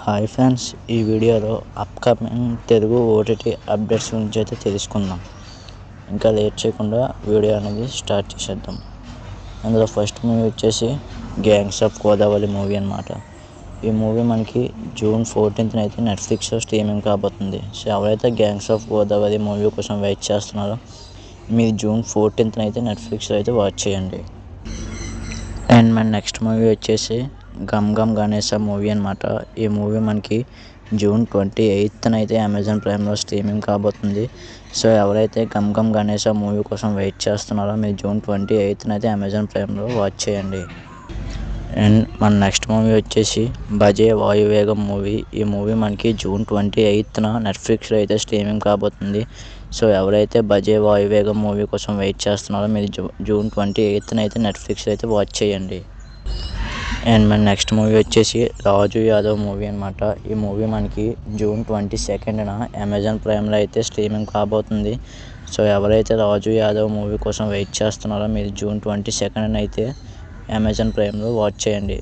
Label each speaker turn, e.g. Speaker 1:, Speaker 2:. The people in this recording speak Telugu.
Speaker 1: హాయ్ ఫ్రెండ్స్, ఈ వీడియోలో అప్కమింగ్ తెలుగు ఓటీటీ అప్డేట్స్ గురించి అయితే తెలుసుకుందాం. ఇంకా లేట్ చేయకుండా వీడియో అనేది స్టార్ట్ చేసేద్దాం. అందులో ఫస్ట్ మూవీ వచ్చేసి గ్యాంగ్స్ ఆఫ్ గోదావరి మూవీ అన్నమాట. ఈ మూవీ మనకి జూన్ 14th అయితే నెట్ఫ్లిక్స్లో స్ట్రీమింగ్ కాబోతుంది. సో ఎవరైతే గ్యాంగ్స్ ఆఫ్ గోదావరి మూవీ కోసం వెయిట్ చేస్తున్నారో మీరు జూన్ 14th అయితే నెట్ఫ్లిక్స్లో అయితే వాచ్ చేయండి. అండ్ మన నెక్స్ట్ మూవీ వచ్చేసి గమ్ గమ్ గణేశ మూవీ అన్నమాట. ఈ మూవీ మనకి జూన్ 28th అయితే అమెజాన్ ప్రైమ్లో స్ట్రీమింగ్ కాబోతుంది. సో ఎవరైతే గమ్ గమ్ గణేశ మూవీ కోసం వెయిట్ చేస్తున్నారో మీరు జూన్ 28th అయితే అమెజాన్ ప్రైమ్లో వాచ్ చేయండి. అండ్ మన నెక్స్ట్ మూవీ వచ్చేసి భజే వాయువేగం మూవీ. ఈ మూవీ మనకి జూన్ 28th నెట్ఫ్లిక్స్లో అయితే స్ట్రీమింగ్ కాబోతుంది. సో ఎవరైతే భజే వాయువేగం మూవీ కోసం వెయిట్ చేస్తున్నారో మీరు జూన్ 28th అయితే నెట్ఫ్లిక్స్లో అయితే వాచ్ చేయండి. అండ్ మన నెక్స్ట్ మూవీ వచ్చేసి రాజు యాదవ్ మూవీ అన్నమాట. ఈ మూవీ మనకి జూన్ 22nd అమెజాన్ ప్రైమ్లో అయితే స్ట్రీమింగ్ కాబోతుంది. సో ఎవరైతే రాజు యాదవ్ మూవీ కోసం వెయిట్ చేస్తున్నారో మీరు జూన్ 22nd అయితే అమెజాన్ ప్రైమ్లో వాచ్ చేయండి.